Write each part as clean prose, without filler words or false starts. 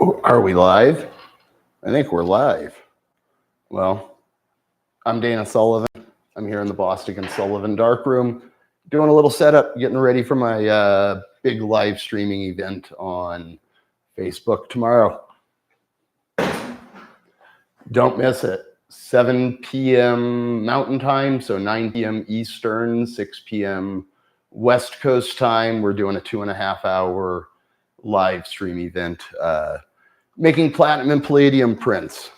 Are we live? I think we're live. Well, I'm Dana Sullivan. I'm here in the Bostic and Sullivan darkroom, doing a little setup, getting ready for my big live streaming event on Facebook tomorrow. Don't miss it. 7 p.m. Mountain Time, so 9 p.m. Eastern, 6 p.m. West Coast time. We're doing a 2.5-hour live stream event, making platinum and palladium prints.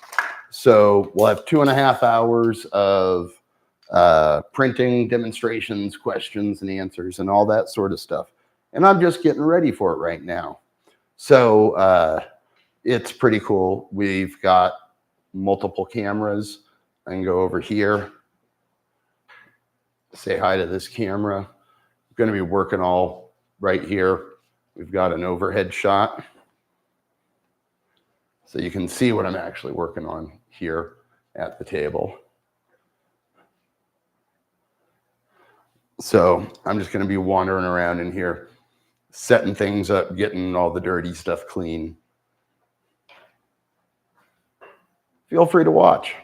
So we'll have 2.5 hours of printing, demonstrations, questions and answers, and all that sort of stuff. And I'm just getting ready for it right now. So it's pretty cool. We've got multiple cameras. I can go over here, say hi to this camera. I'm going to be working all right here. We've got an overhead shot, so you can see what I'm actually working on here at the table. So I'm just going to be wandering around in here, setting things up, getting all the dirty stuff clean. Feel free to watch.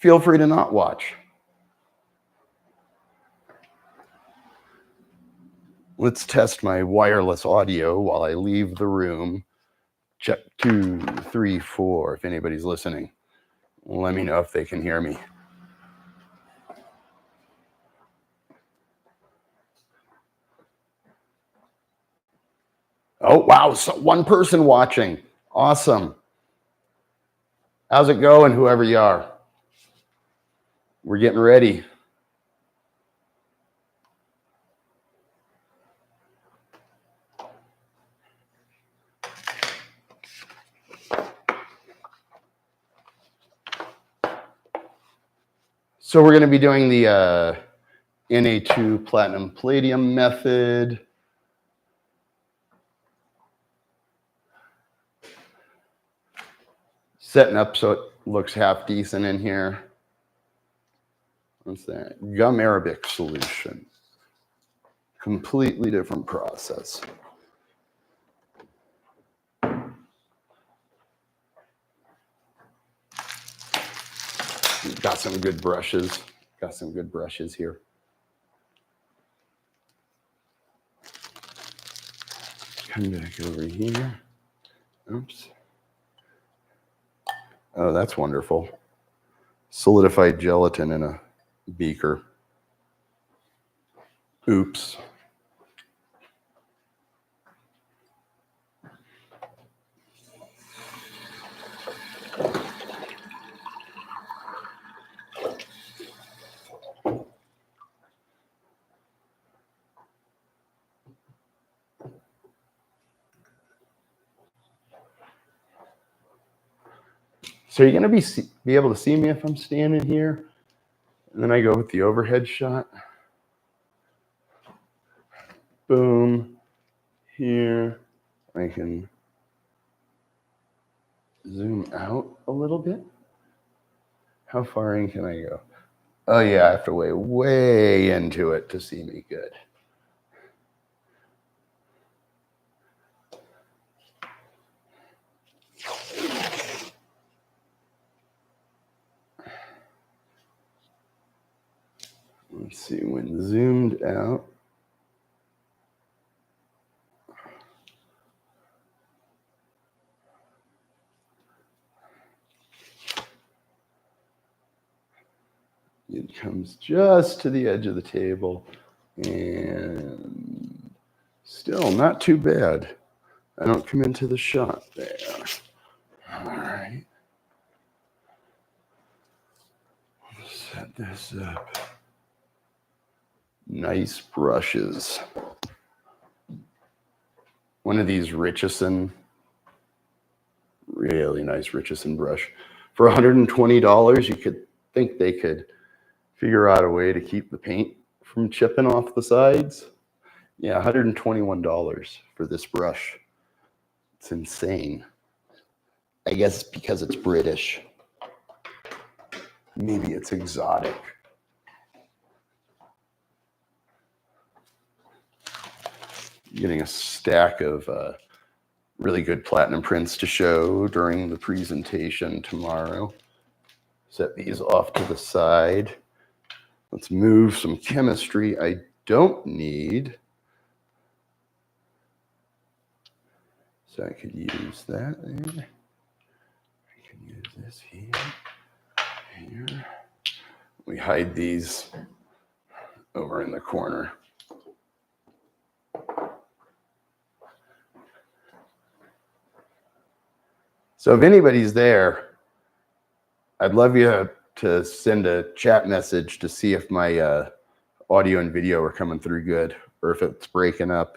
Feel free to not watch. Let's test my wireless audio while I leave the room. Check 2, 3, 4. If anybody's listening, let me know if they can hear me. Oh, wow. So one person watching. Awesome. How's it going, whoever you are? We're getting ready. So we're going to be doing the Na2 platinum palladium method. Setting up so it looks half decent in here. What's that? Gum Arabic solution. Completely different process. Got some good brushes. Got some good brushes here. Come back over here. Oops. Oh, that's wonderful. Solidified gelatin in a beaker. Oops. So you're going to be able to see me if I'm standing here. And then I go with the overhead shot. Boom. Here. I can zoom out a little bit. How far in can I go? Oh yeah, I have to way into it to see me good. Let's see, when zoomed out. It comes just to the edge of the table, and still not too bad. I don't come into the shot there. All right. Set this up. Nice brushes. One of these Richardson, really nice Richardson brush. For $120, you could think they could figure out a way to keep the paint from chipping off the sides. Yeah, $121 for this brush. It's insane. I guess because it's British. Maybe it's exotic. Getting a stack of really good platinum prints to show during the presentation tomorrow. Set these off to the side. Let's move some chemistry I don't need. So I could use that there. I can use this here. We hide these over in the corner. So if anybody's there, I'd love you to send a chat message to see if my audio and video are coming through good or if it's breaking up.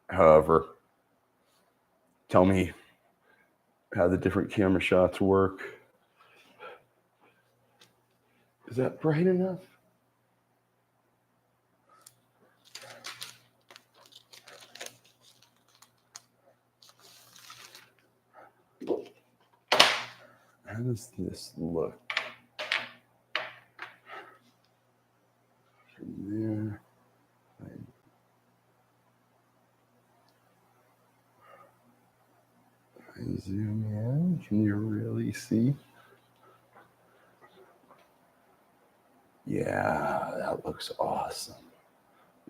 However, tell me how the different camera shots work. Is that bright enough? How does this look? From there. I zoom in. Can you really see? Yeah, that looks awesome.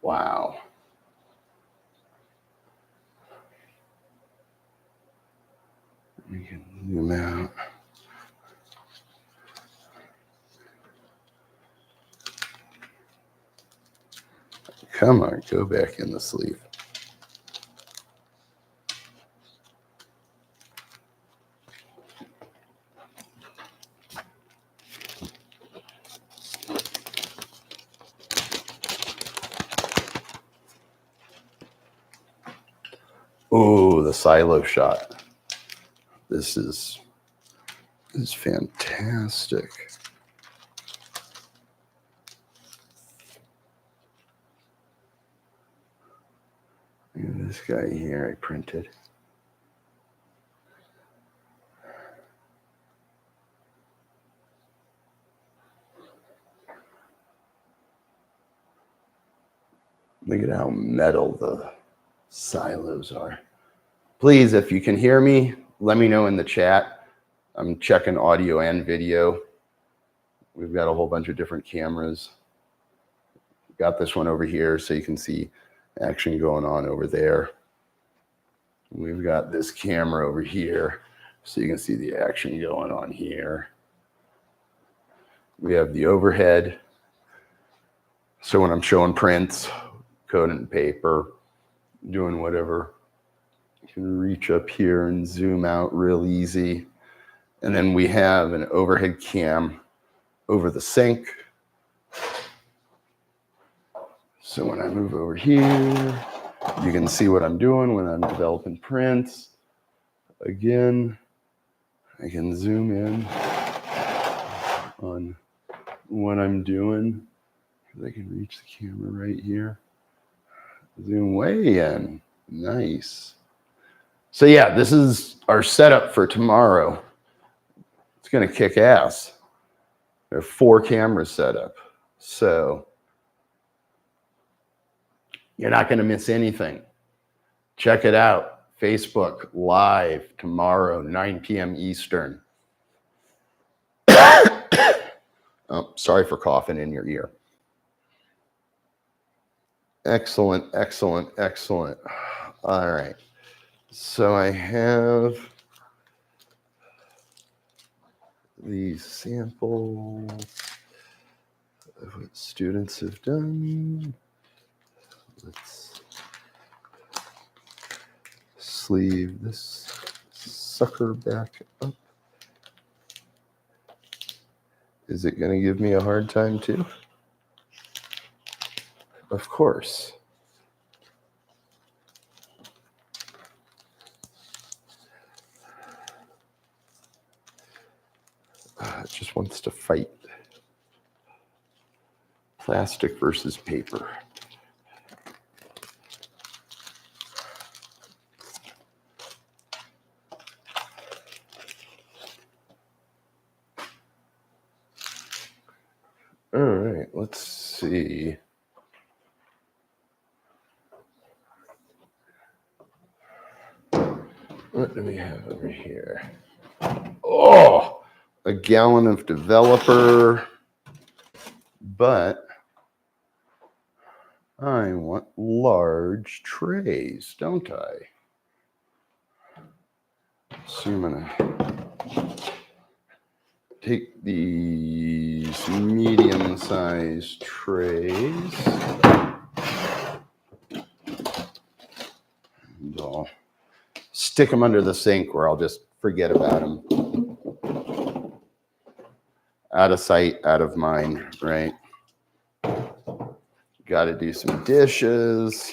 Wow. We can zoom out. Come on, go back in the sleeve. Oh, the silo shot. This is fantastic. Look at this guy here I printed. Look at how metal the silos are. Please, if you can hear me, let me know in the chat. I'm checking audio and video. We've got a whole bunch of different cameras. Got this one over here so you can see action going on over there. We've got this camera over here so you can see the action going on here. We have the overhead. So when I'm showing prints, code and paper, doing whatever, you can reach up here and zoom out real easy. And then we have an overhead cam over the sink. So when I move over here, you can see what I'm doing when I'm developing prints. Again, I can zoom in on what I'm doing. I can reach the camera right here. Zoom way in. Nice. So yeah, this is our setup for tomorrow. It's going to kick ass. There are 4 cameras set up. So you're not going to miss anything. Check it out. Facebook Live tomorrow, 9 p.m. Eastern. Oh, sorry for coughing in your ear. Excellent, excellent, excellent. All right. So I have these samples of what students have done. Let's sleeve this sucker back up. Is it going to give me a hard time too? Of course. It just wants to fight. Plastic versus paper. All right, let's see. What do we have over here? Oh, a gallon of developer, but I want large trays, don't I? So I'm gonna take these medium-sized trays and I'll stick them under the sink where I'll just forget about them. Out of sight, out of mind, right? Got to do some dishes.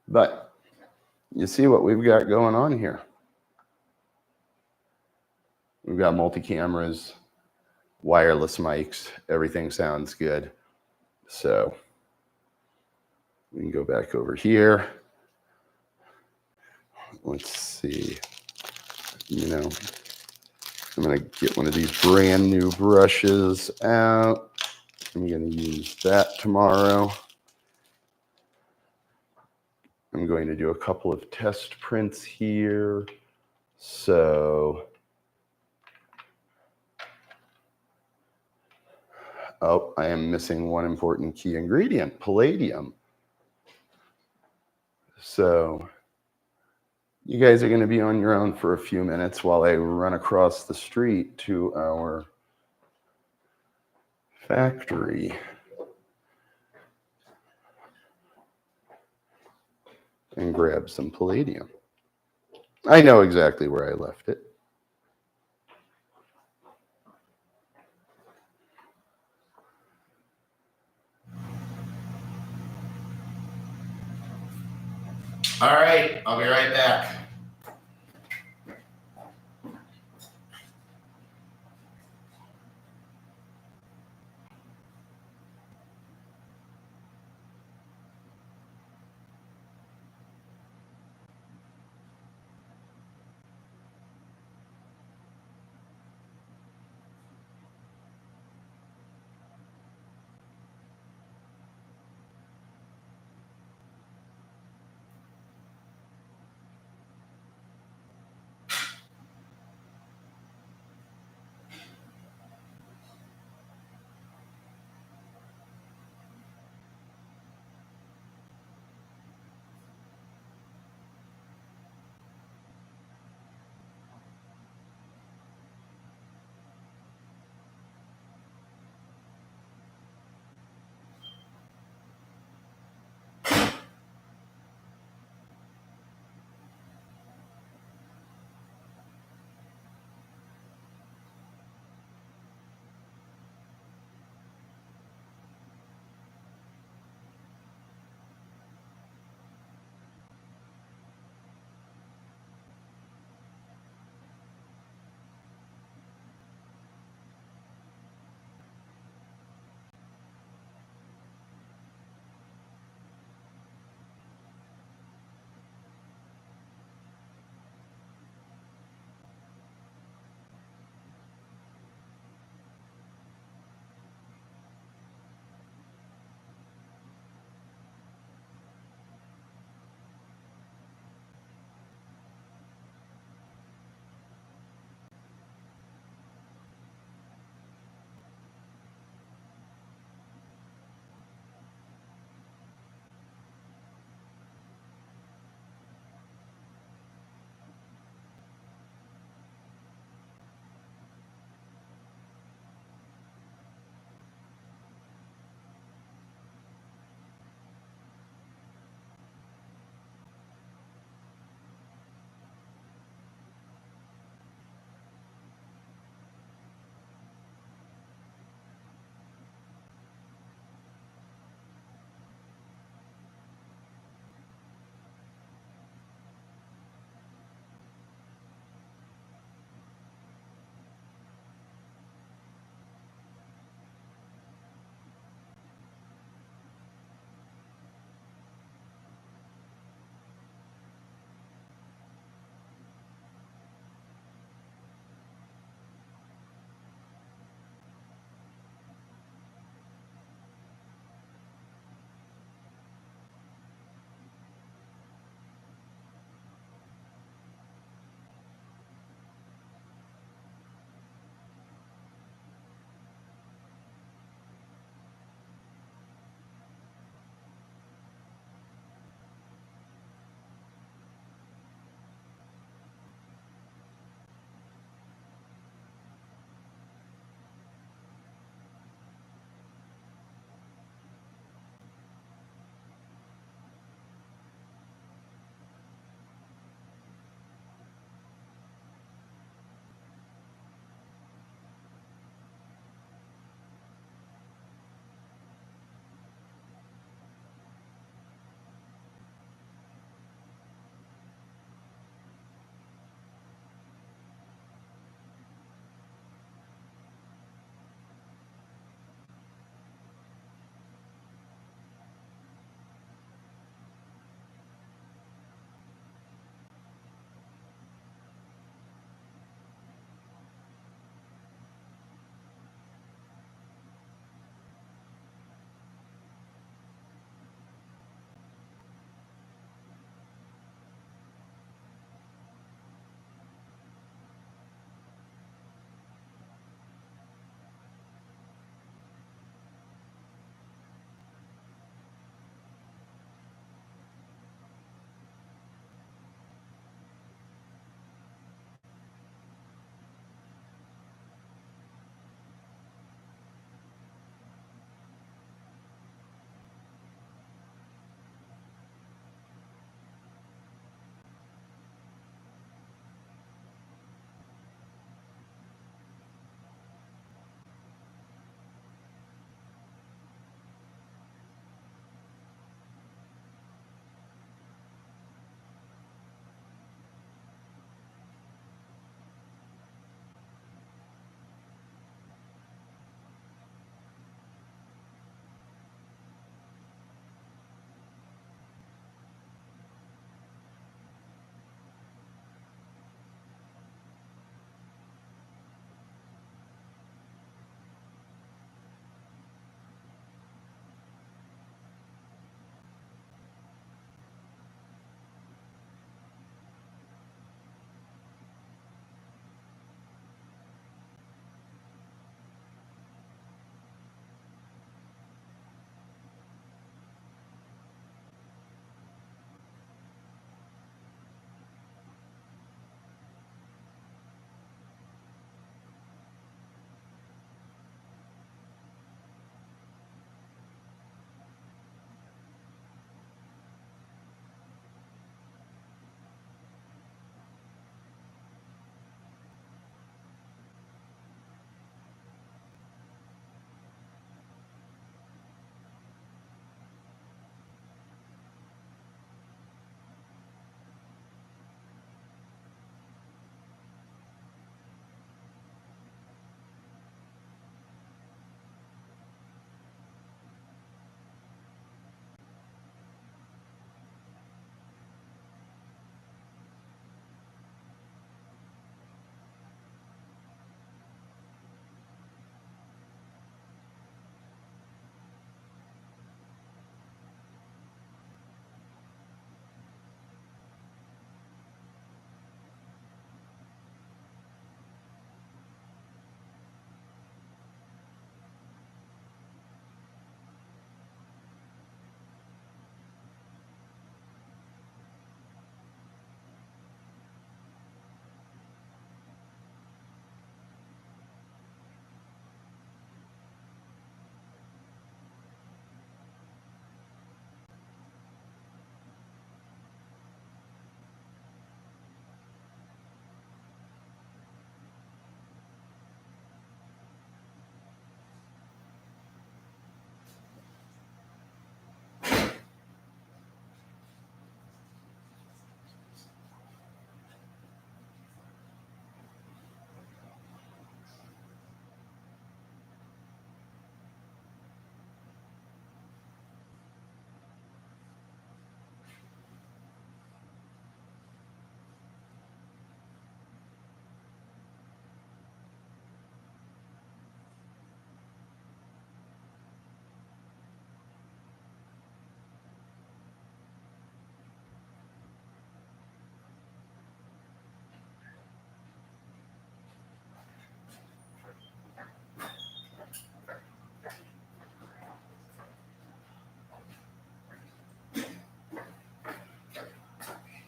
But you see what we've got going on here. We've got multi-cameras, wireless mics, everything sounds good. So we can go back over here. Let's see, you know, I'm gonna get one of these brand new brushes out. I'm gonna use that tomorrow. I'm going to do a couple of test prints here. So, oh, I am missing one important key ingredient, palladium. So you guys are going to be on your own for a few minutes while I run across the street to our factory. And grab some palladium. I know exactly where I left it. All right, I'll be right back.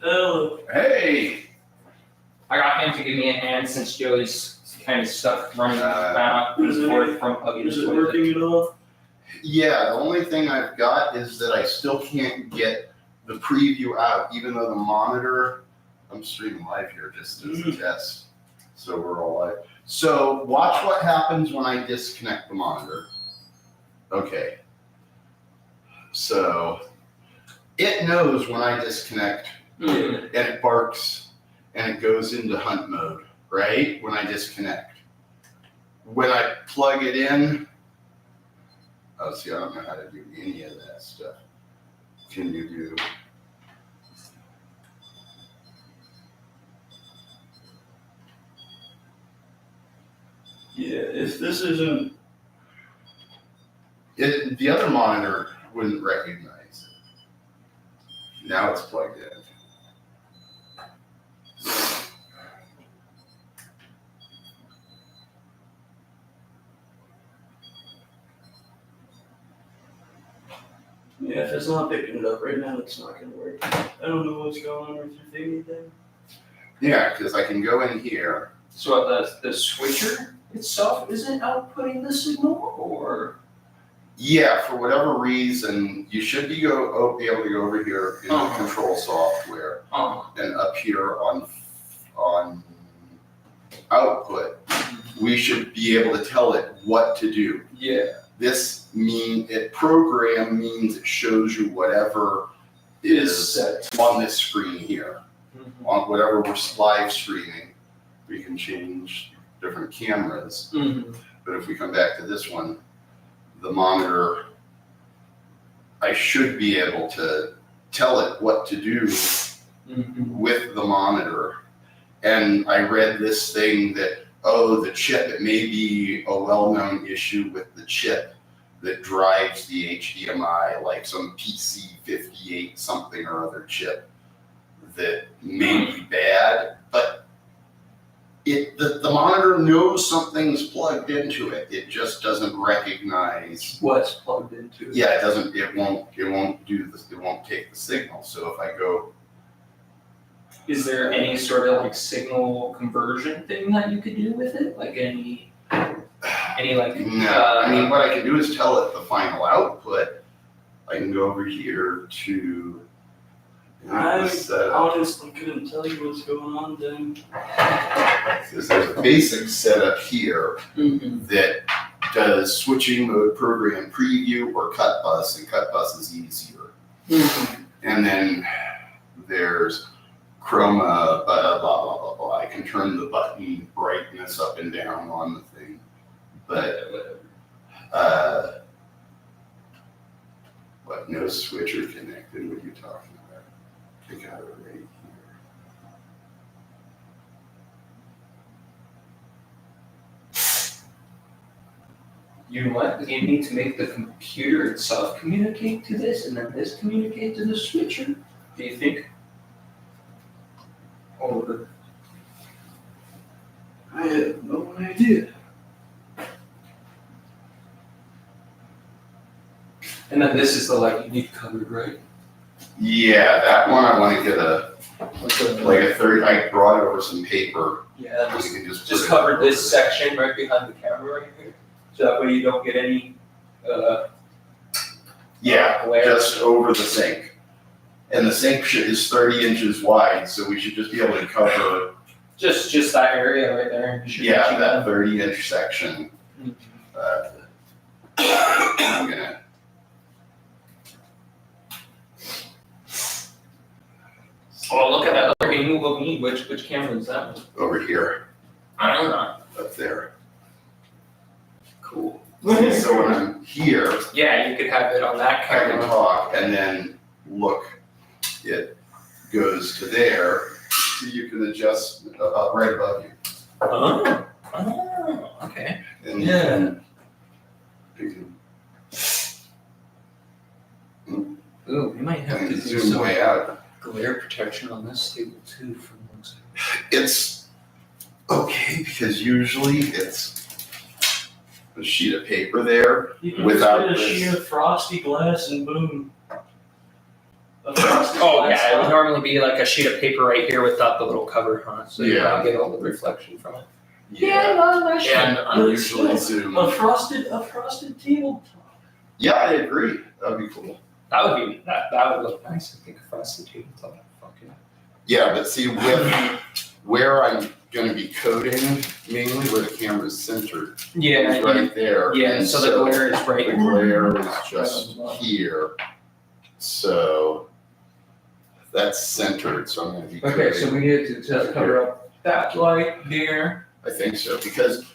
Oh. Hey. I got him to give me a hand since Joey's kind of stuck running back and forth from Huggy. Is it working at all? Yeah, the only thing I've got is that I still can't get the preview out, even though the monitor, I'm streaming live here just as a test. So we're all live. So watch what happens when I disconnect the monitor. Okay. So it knows when I disconnect and it barks and it goes into hunt mode, right? When I disconnect. When I plug it in, oh, see, I don't know how to do any of that stuff. Can you do? Yeah, if this isn't. The other monitor wouldn't recognize it. Now it's plugged in. Yeah, if it's not picking it up right now, it's not going to work. I don't know what's going on with your thingy thing. Yeah, because I can go in here. So the switcher itself isn't outputting the signal, or? Yeah, for whatever reason, you should be able to go over here in the control software and up here on output, we should be able to tell it what to do. Yeah. This program means it shows you whatever is on this screen here. On whatever we're live streaming, we can change different cameras. But if we come back to this one, the monitor, I should be able to tell it what to do with the monitor. And I read this thing that, the chip, it may be a well-known issue with the chip that drives the HDMI, like some PC58 something or other chip that may be bad, but the monitor knows something's plugged into it. It just doesn't recognize what's plugged into it. Yeah, it won't do this, it won't take the signal. So if I go, is there any sort of like signal conversion thing that you could do with it? Like any like no, I mean what I can do is tell it the final output. I can go over here to I honestly couldn't tell you what's going on then. Because there's a basic setup here that does switching mode program preview or cut bus, and cut bus is easier. And then there's chroma, blah, blah, blah, blah. I can turn the button brightness up and down on the thing. But, what, no switcher connected? What are you talking about? I got it right here. You know what? You need to make the computer itself communicate to this, and then this communicate to the switcher. Do you think? Or I have no idea. And then this is the light you need covered, right? Yeah, that one I want to get like a 30. I brought over some paper. Yeah, We can just cover this section right behind the camera right here, so that way you don't get any. Glare. Just over the sink. And the sink is 30 inches wide, so we should just be able to cover. Just that area right there. Yeah, that 30-inch section. I'm gonna. Oh, look at that other angle of me. Which camera is that one? Over here. I don't know. Up there. Cool. So when I'm here, Yeah, you could have it on that I can camera. talk and then look. It goes to there. So you can adjust right above you. Oh, okay. And Yeah. you Ooh, we might have can to do zoom some way out. glare protection on this table too for one second. It's okay because usually it's a sheet of paper there. You can Without just get a this. sheet of frosty glass and boom. A frosted Oh glass yeah, it would top? normally be like a sheet of paper right here without the little cover, huh? So you Yeah. don't get all the reflection from it. And But unusually still, zoom. a frosted tabletop. Yeah, I agree. That'd be cool. That would look nice. I think a frosted tabletop. Fucking. Yeah, but see, with where I'm going to be coding, mainly where the camera's centered, Yeah. is right there. Yeah. And So the glare is right. the glare is just here. So that's centered. So I'm going to be coding. Okay, so we need to just cover up that light there. I think so, because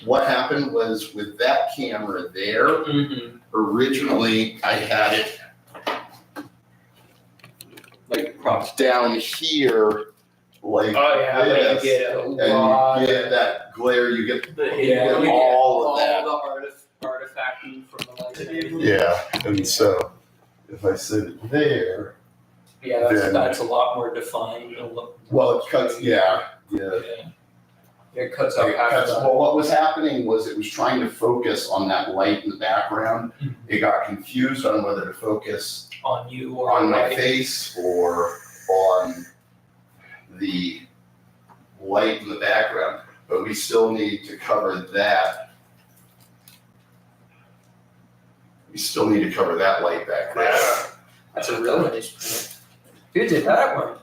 what happened was with that camera there, Mm-hmm. originally I had it Like props. down here, like Oh yeah, this, they get a and lot. you get that glare, you get The Yeah, we get all of that. the artifacting from the light. and everything. Yeah, and so if I sit it there, Yeah, Then- that's a lot more defined. It'll look. well, it cuts, yeah. Yeah. It cuts out half of that. Well, what was happening was it was trying to focus on that light in the background. Mhm. It got confused on whether to focus On you or on my light. face or on the light in the background, but we still need to cover that. We still need to cover that light back there. That's a real nice print. Who did that one?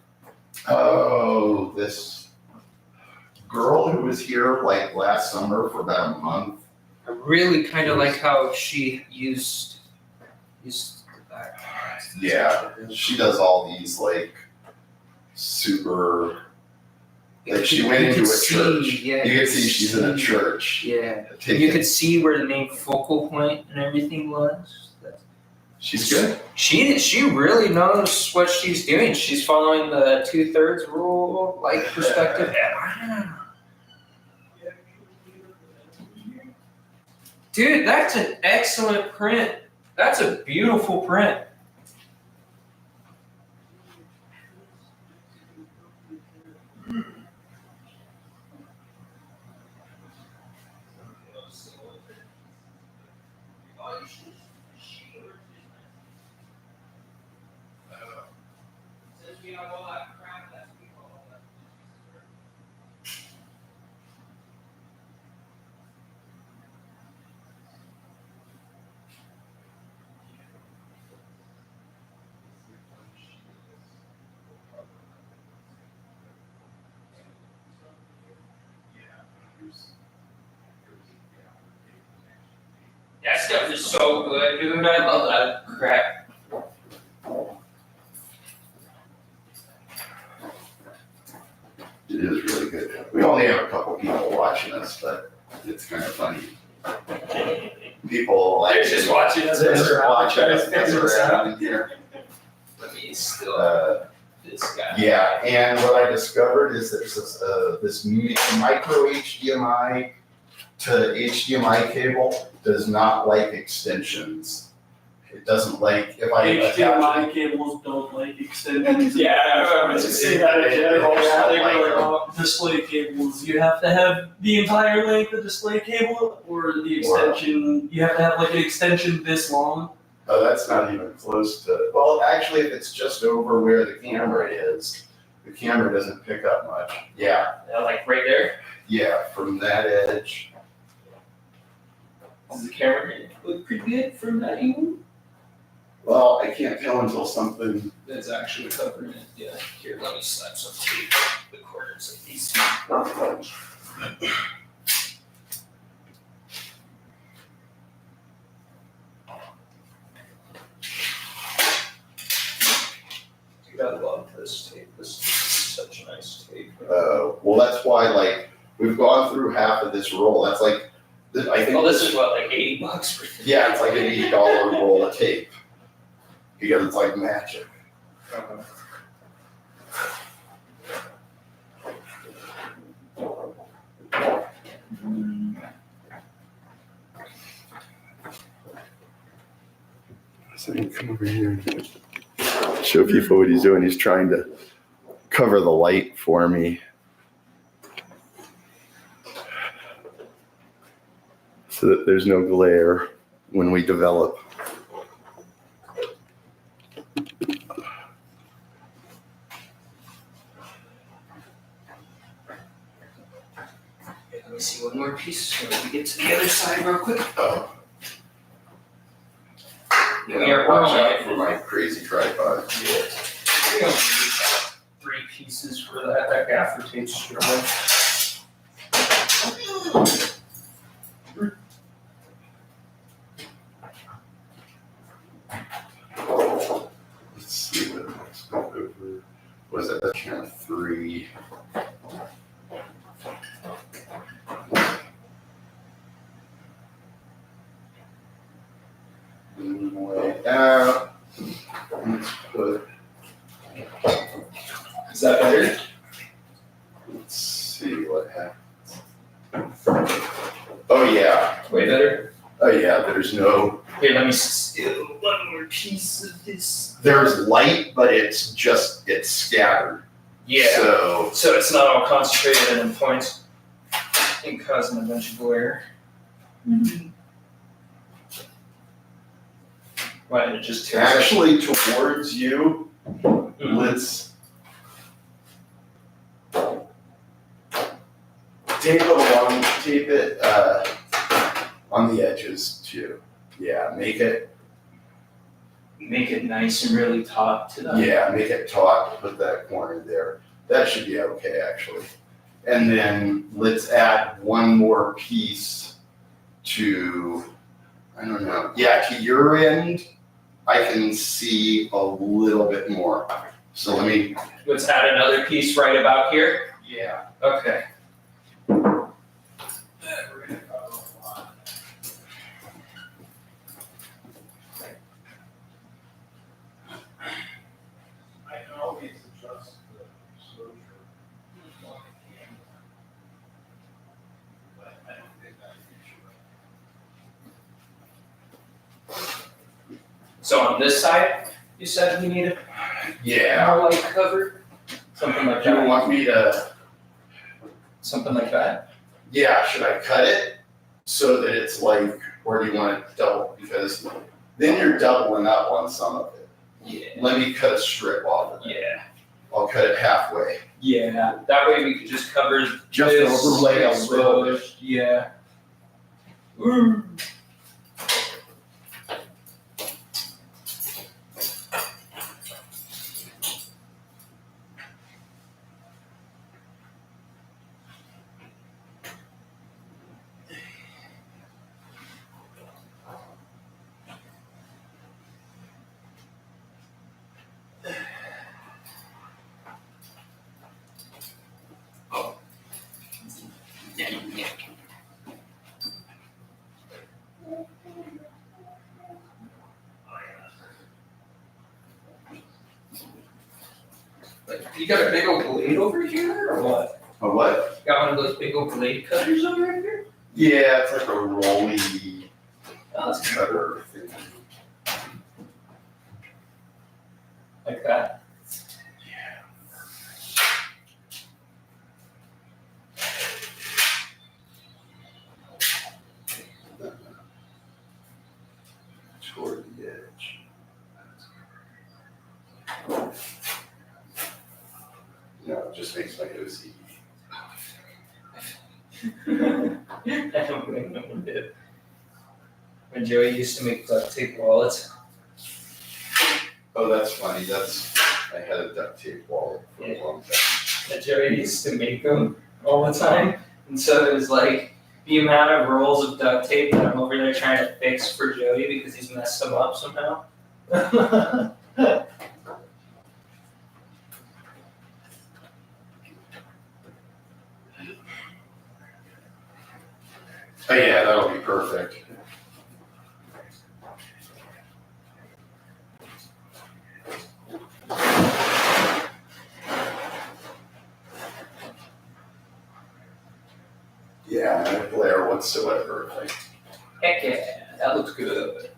Oh, this girl who was here like last summer for about a month. I really kind of like how she used the back. Yeah. She does all these like super, like she went into a church. Yeah, You can see she's in a church. Yeah. Taking- You could see where the main focal point and everything was. She's good. She really knows what she's doing. She's following the 2/3 rule, like perspective. Dude, that's an excellent print. That's a beautiful print. That stuff is so good, dude. I love that crap. It is really good. We only have a couple people watching us, but it's kind of funny. People like They're just watching us. They're just watching us Figure mess this out. around in here. Let me still this guy. Yeah, and what I discovered is that this micro HDMI to HDMI cable does not like extensions. It doesn't like if I attach it. HDMI cables don't like extensions. Yeah, I remember To say that in general, yeah, they were like, oh, display cables. You have to have the entire length of display cable, or the extension. You have to have like an extension this long. Oh, that's not even close to. Well, actually, if it's just over where the camera is, the camera doesn't pick up much. Yeah, Like right there. yeah, from that edge. Does the camera look pretty good from that angle? Well, I can't tell until something. That's actually covering it. Yeah. Here, let me slap some tape. The corners of these. Dude, I love this tape. This is such a nice tape. Well, that's why, like, we've gone through half of this roll. That's like, I think. Well, this is what, like $80 for Yeah, it's like an $80 roll of tape. Because it's like magic. So you come over here and show people what he's doing. He's trying to cover the light for me. So that there's no glare when we develop. see one more piece so we get to the other side real quick. Oh. Yeah, watch out for my crazy tripod. We don't need about 3 pieces for that. That gaffer tape's strong. Let's see what it's got over. Was it that kind of 3? Way out. Let's put. Is that better? Let's see what happens. Oh yeah. Way better? Oh yeah. There's no. Here, let me steal one more piece of this. There's light, but it's scattered. Yeah. So it's not all concentrated in points and causing a bunch of glare. Why did it just tear us up? actually towards you. Let's tape it on the edges too. Yeah, make it nice and really taut to the. make it taut, put that corner there. That should be okay actually. And then let's add one more piece to, I don't know. Yeah, to your end, I can see a little bit more. So Let's add another piece right about here. yeah. Okay. I can always adjust the exposure. But I don't think that's an issue. So on this side, you said we needed Yeah. more light cover? Something like Do you that? want me to, Something like that? yeah, should I cut it so that it's like, or do you want it double? Because then you're doubling up on some of it. Yeah. Let me cut a strip off of it. Yeah. I'll cut it halfway. Yeah. That way we could just cover Just this overlay a little bit. exposed. Yeah. Ooh. You got a big old blade over here, or what? A what? Got one of those big old blade cutters over here? Yeah, it's like a rolly Oh, that's cutter thing. like that. Toward the edge. No, it just makes my OCD. I don't blame no one did. When Joey used to make duct tape wallets. Oh, that's funny. I had a duct tape wallet for a long time. That Joey used to make them all the time. And so it was like the amount of rolls of duct tape that I'm over there trying to fix for Joey because he's messed them up somehow. Oh yeah, that'll be perfect. Yeah, no glare whatsoever. Heck yeah, that looks good.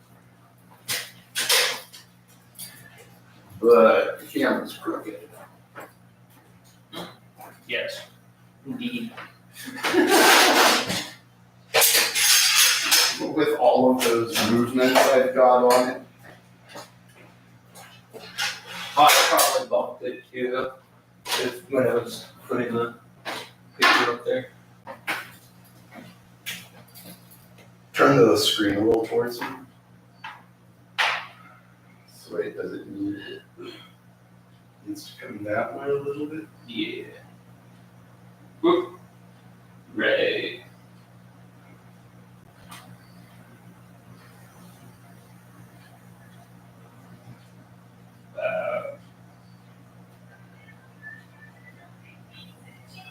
But the camera's crooked. Yes, indeed. With all of those movements I've got on it. I probably bumped it too when I was putting the picture up there. screen a little towards me. So wait, does it needs to come that way a little bit? Yeah. Whoop. Right.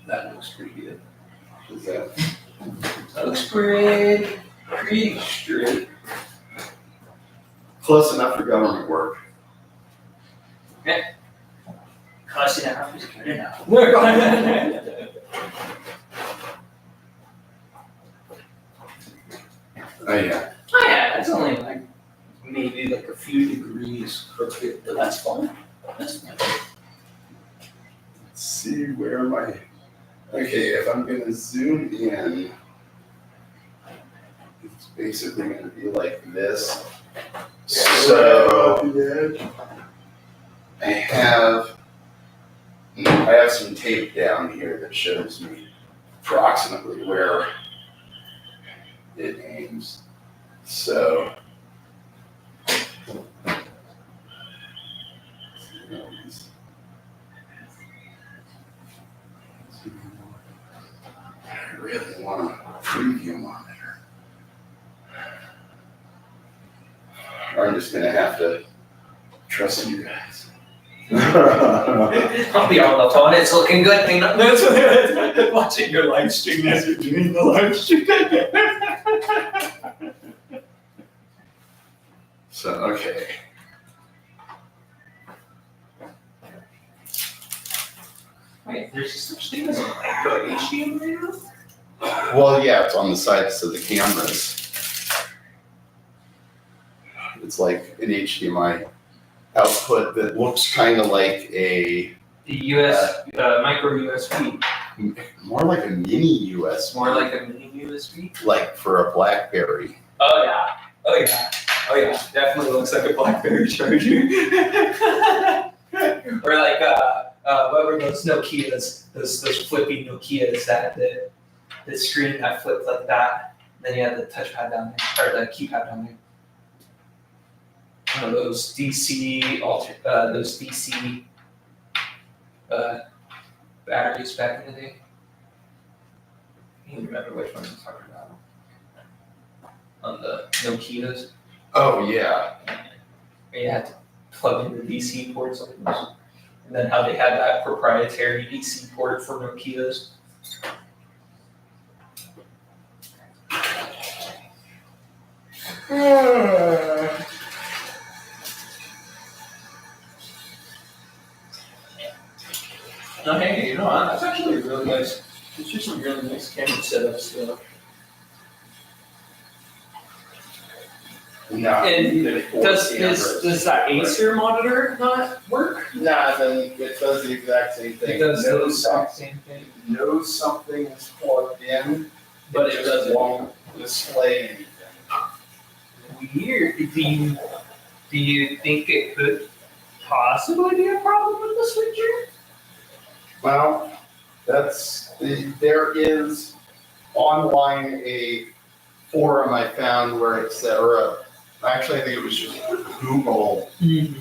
That looks pretty good. Is that? That looks pretty straight. Close enough for government work. Close enough is good enough. Oh yeah. Oh yeah, it's only like maybe like a few degrees crooked, but that's fine. That's fine. Let's see where am I? Okay, if I'm gonna zoom in, it's basically gonna be like this. So I have some tape down here that shows me approximately where it aims. So I really want a preview monitor. Or I'm just gonna have to trust you guys. I'll be on the phone, it's looking good. Thing. Watching your live stream as you're doing the live stream. So, okay. Wait, there's such thing as a micro HDMI now? Well, yeah, it's on the sides of the cameras. It's like an HDMI output that looks kind of like a The micro USB. more like a mini USB, More like a mini USB. like for a BlackBerry. Oh yeah. Oh yeah. Oh yeah. Definitely looks like a BlackBerry charger. Or like what were those Nokias? Those flippy Nokias that the screen that flipped like that. Then you had the touchpad down there, or the keypad down there. One of those DC batteries back in the day. I can't remember which ones I'm talking about. On the Nokias, Oh yeah. where you had to plug in the DC ports like those. And then how they had that proprietary DC port for Nokias. No, hey, you know what? That's actually really nice. It's just some really nice camera setups. No. And does that Acer monitor not work? Nah, then it does the exact same thing. It does the knows exact same thing. knows something is plugged in, But it just doesn't. won't display anything. Weird. Do you think it could possibly be a problem with the switcher? Well, there is online a forum I found where it said, actually I think it was just Google,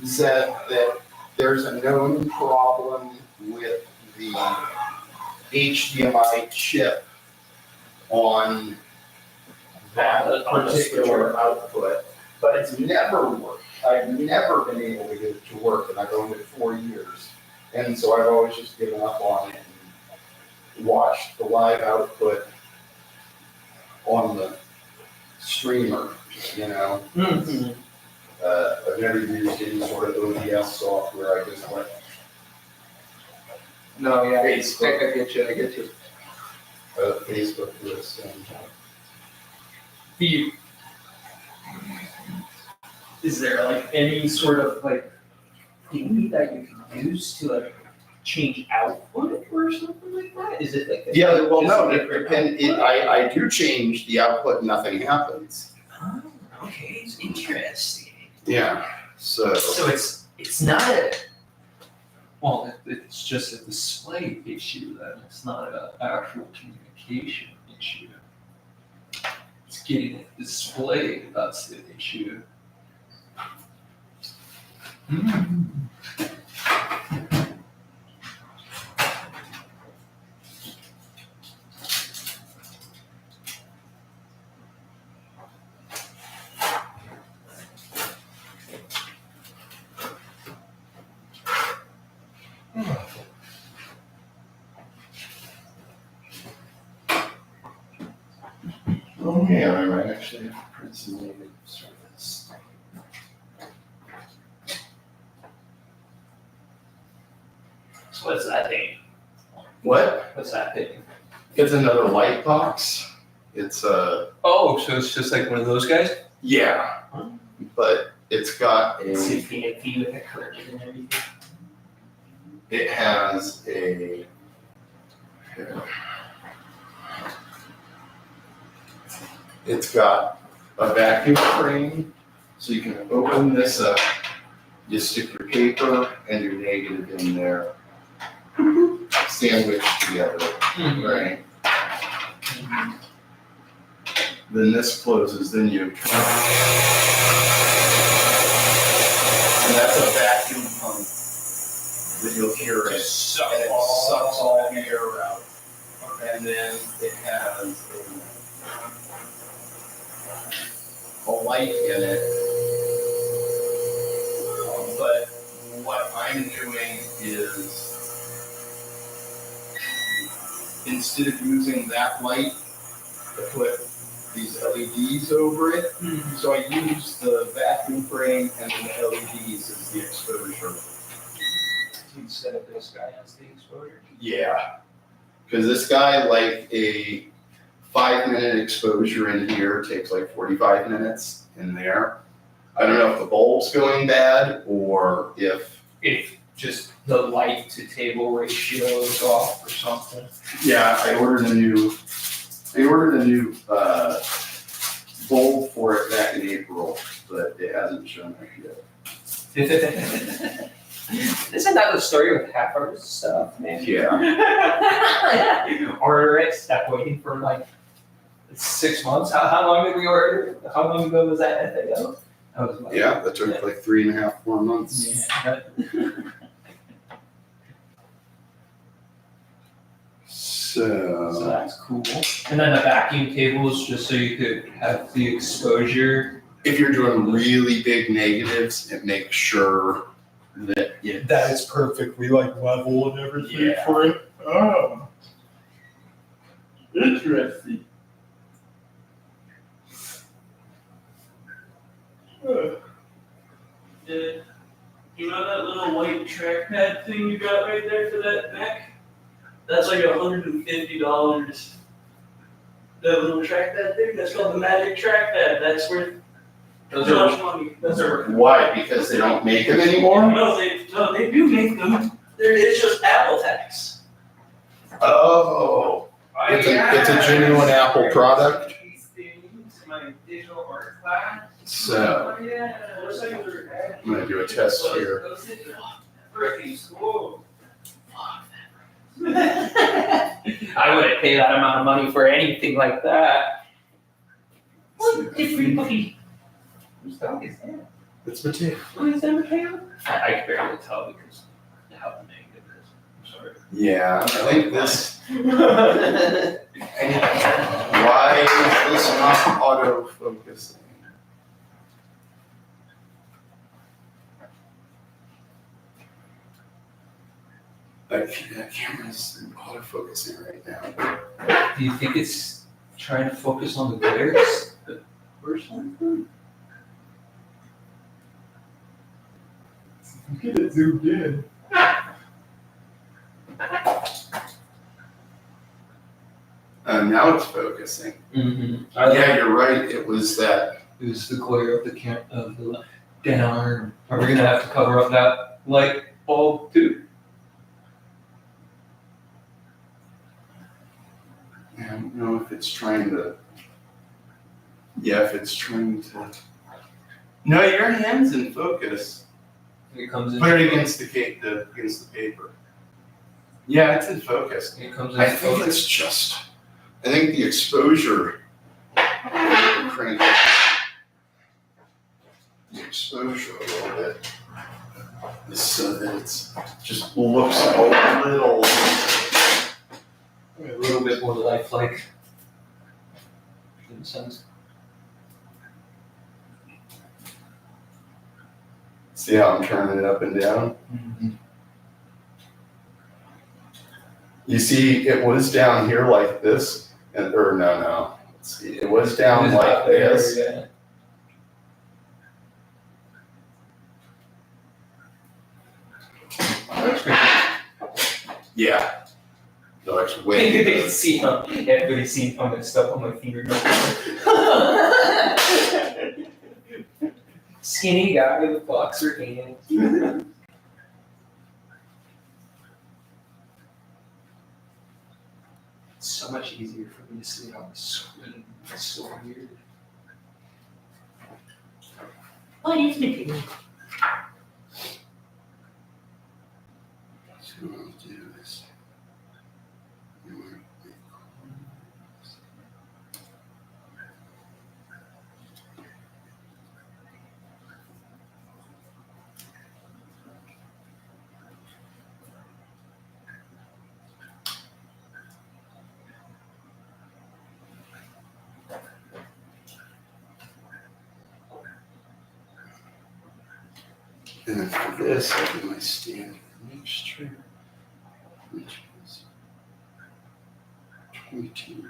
said that there's a known problem with the HDMI chip on that On the particular switcher. output, but it's never worked. I've never been able to get it to work, and I've owned it 4 years. And so I've always just given up on it and watched the live output on the streamer, you know? Mm-hmm. I've never used any sort of OBS software. I just went No, yeah, Facebook. I get you. Facebook list and Is there like any sort of like Thing that you can use to like change output or something like that? Is it like a, yeah, well, just no, a it different depends. output? I do change the output, nothing happens. Oh, okay, it's interesting. Yeah, so So it's not a well, it's just a display issue then. It's not an actual communication issue. It's getting it displayed, that's the issue. Oh man, I might actually have to print some negatives for this. So what's that thing? What? What's that thing? It's another light box. It's a Oh, so it's just like one of those guys? yeah, but it's got a. 16 feet with a curtain and everything. It has a. It's got a vacuum frame, so you can open this up. You stick your paper and your negative in there, sandwiched together, right? Then this closes, then you. And that's a vacuum pump that you'll hear it, and it sucks all the air out. And then it has a light in it. But what I'm doing is, instead of using that light, I put these LEDs over it. So I use the vacuum frame and then the LEDs as the exposure. Instead of this guy has the exposure. Yeah. Because this guy, like a 5-minute exposure in here takes like 45 minutes in there. I don't know if the bulb's going bad or if Just the light to table ratio is off or something. yeah, I ordered a new bulb for it back in April, but it hasn't shown up yet. Isn't that the story with half our stuff, man? Yeah. Order it, stop waiting for like 6 months. How long did we order? How long ago was that ago? That was like, Yeah, that took like 3.5, 4 months. Yeah. So So that's cool. And then the vacuum table is just so you could have the exposure. if you're doing really big negatives, it makes sure that it's That is perfectly like level and everything Yeah. for it. Oh. interesting. You know that little white trackpad thing you got right there for that Mac? That's like $150. That little trackpad thing, that's called the Magic Trackpad. That's worth Those so are much money. That's worth. Why? Because they don't make them anymore? No, they do make them. It's just Apple tax. Oh, it's a genuine Apple product. My digital art class. So Oh, yeah. I'm gonna do a test here. Freaking cool. I wouldn't pay that amount of money for anything like that. What everybody? Whose dog is that? It's Mateo. What is that, Mateo? I can barely tell because of how negative it is. I'm sorry. Yeah, I think this. Why is this not auto focusing? That camera's auto focusing right now. Do you think it's trying to focus on the glares or something? Get it zoomed in. Now it's focusing. Mm-hmm. Yeah, you're right. It was that. It was the glare of the darn. Are we gonna have to cover up that light bulb too? I don't know if it's trying to. Yeah, if it's trying to. No, your hand's in focus. It comes in. Put it against the paper. Yeah, it's in focus. It comes in. I think it's just. I think the exposure crank up the exposure a little bit so that it's just looks A little bit more lifelike. In a sense. See how I'm turning it up and down? Mm-hmm. You see, it was down here like this, or no. Let's see, it was down like this. Yeah. Yeah. No, it's They way. can see how everybody's seen how messed up on my finger. Skinny guy with boxer hands. It's so much easier for me to see it on the screen. It's so weird. What are you thinking? So I'll do this. And then for this, I do my standard mixture, which is 20,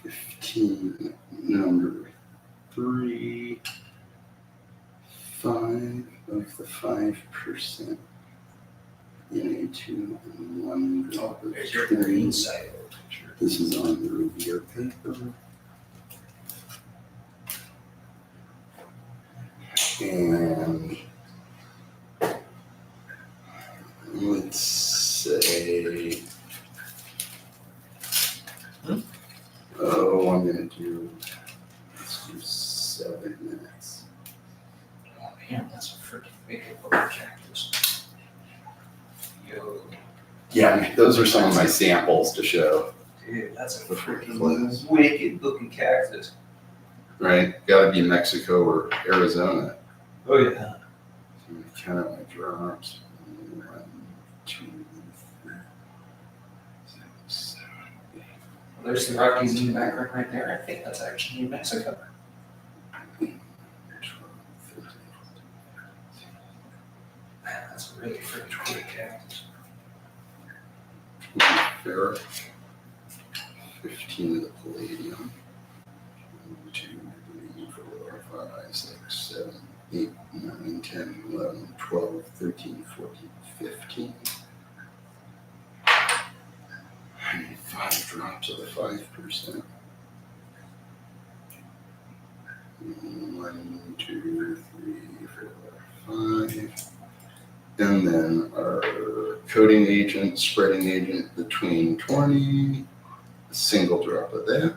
15, number 3, 5 of the 5% in a 2 and 1 drop of There's your green. green side of the picture. This is on the review paper. And let's say, I'm gonna do, let's do 7 minutes. Oh man, that's a freaking big old cactus. Yo, Yeah, I mean, those are some of my samples to show, dude, that's a Close. freaking wicked looking cactus. right? Gotta be Mexico or Arizona. Oh yeah. Count out my drops. 1, 2, 3, 6, 7, 8. There's the Rockies in the background right there. I think that's actually New Mexico. 12, 13, Man, that's a really freaking cool cactus. 20 ferric, 15 of the palladium. 1, 2, 3, 4, 5, 6, 7, 8, 9, 10, 11, 12, 13, 14, 15. I need 5 drops of the 5%. 1, 2, 3, 4, 5. And then our coating agent, spreading agent between 20, a single drop of that.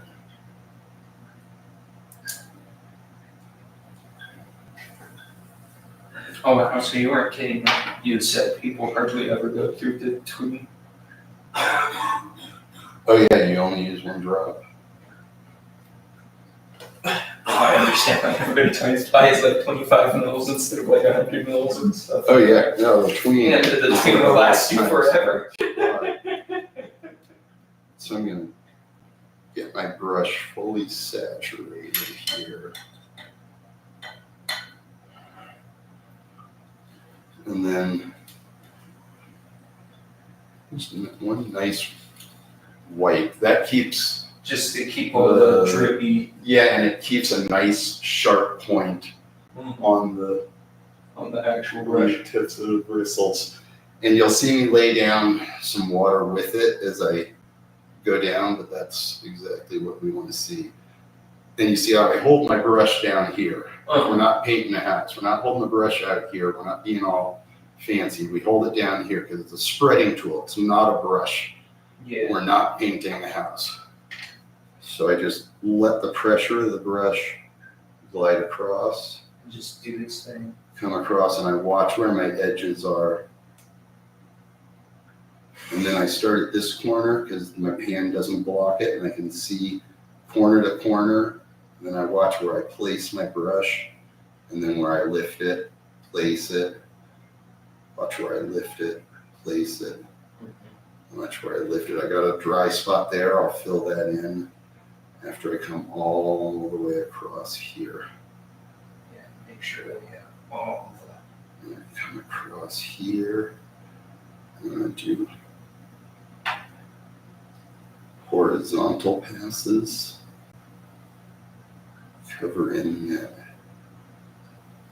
Oh wow, so you weren't kidding. You said people hardly ever go through the tweet. Oh yeah, you only use 1 drop. I understand why everybody tries to buy is like 25 mils instead of like 100 mils and stuff. Oh yeah, no, the tween. Yeah, the tweet will last you forever. So I'm gonna get my brush fully saturated here. And then just one nice wipe. That keeps, Just to keep all the drippy yeah, and it keeps a nice sharp point on the on the actual brush. tips of the bristles. And you'll see me lay down some water with it as I go down, but that's exactly what we want to see. And you see how I hold my brush down here. We're not painting the house. We're not holding the brush out here. We're not being all fancy. We hold it down here because it's a spreading tool. It's not a brush. Yeah. We're not painting the house. So I just let the pressure of the brush glide across, Just do this thing. come across, and I watch where my edges are. And then I start at this corner because my pan doesn't block it and I can see corner to corner. And then I watch where I place my brush and then where I lift it, place it. Watch where I lift it, place it. Watch where I lift it. I got a dry spot there. I'll fill that in after I come all the way across here. Yeah, make sure that we have all of that. I'm gonna come across here. I'm gonna do horizontal passes. Cover in that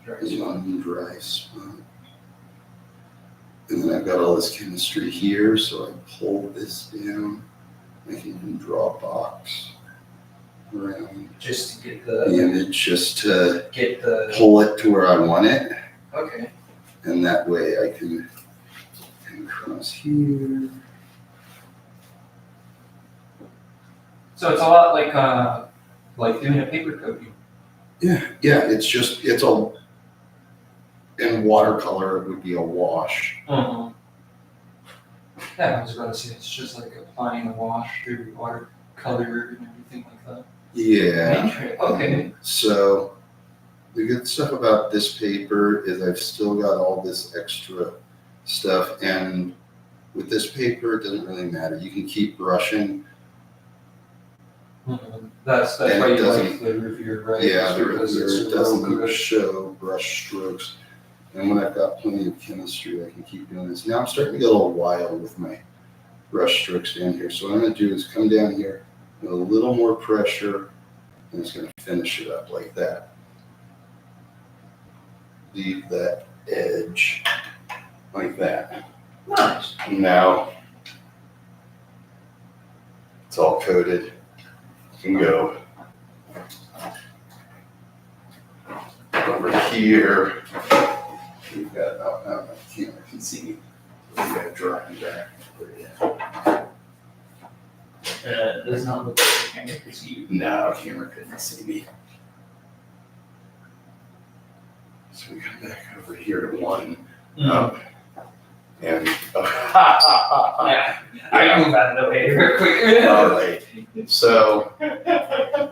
Dry spot. one dry spot. And then I've got all this chemistry here, so I pull this down. I can even draw a box around Just to get the the, image, just to get the, pull it to where I want it. okay. And that way I can come across here. So it's a lot like doing a paper coating. Yeah, it's just, it's a, in watercolor, it would be a wash. Uh-huh. Yeah, I was about to say, it's just like applying a wash through watercolor and everything like that. Yeah. Okay. So the good stuff about this paper is I've still got all this extra stuff, and with this paper, it doesn't really matter. You can keep brushing. That's And why it you like doesn't- the review, right? Yeah, It's the because reviewer it's real doesn't good. show brush strokes. And when I've got plenty of chemistry, I can keep doing this. Now I'm starting to get a little wild with my brush strokes down here. So what I'm gonna do is come down here with a little more pressure, and it's gonna finish it up like that. Leave that edge like that. Nice. Now it's all coated. You can go over here. We've got, oh, no, my camera can see me. We've got drawing back. Does not look like the camera can see you. No, camera couldn't see me. So we come back over here to one. Up. And Yeah, I gotta move out of the way real quick. all right. So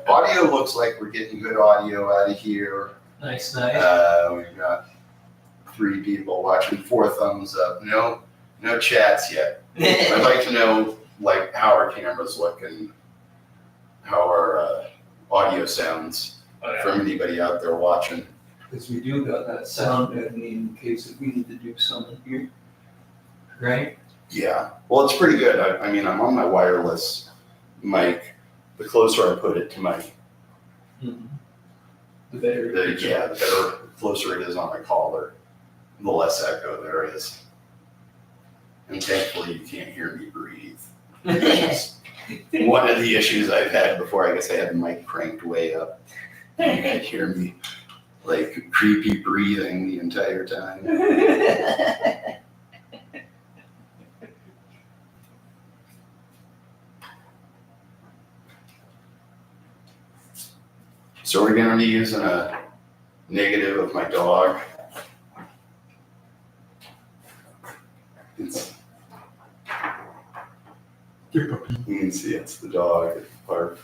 audio looks like we're getting good audio out of here. Nice, nice. We've got 3 people watching, 4 thumbs up. No chats yet. I'd like to know like how our cameras look and how our audio sounds from anybody out there watching. Because we do got that sound deadening in case if we need to do something here. Right? Yeah, well, it's pretty good. I mean, I'm on my wireless mic. The closer I put it to my, The better. the better, closer it is on my collar, the less echo there is. And thankfully, you can't hear me breathe. One of the issues I've had before, I guess I had the mic cranked way up. You could hear me like creepy breathing the entire time. So we're gonna be using a negative of my dog. You can see it's the dog at the park.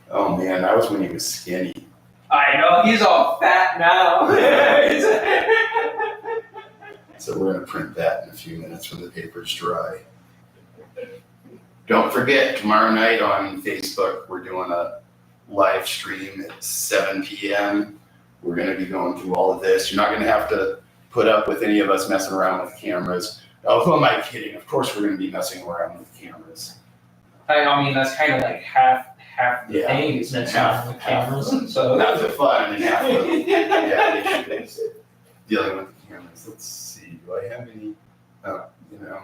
Oh man, that was when he was skinny. I know, he's all fat now. So we're gonna print that in a few minutes when the paper's dry. Don't forget, tomorrow night on Facebook, we're doing a live stream at 7 p.m. We're gonna be going through all of this. You're not gonna have to put up with any of us messing around with cameras. Oh, who am I kidding? Of course we're gonna be messing around with cameras. I mean, that's kind of like half the Yeah. thing is messing Half- around with half. cameras. So Half the fun and half the issue is dealing with the cameras. Let's see, do I have any, oh, you know.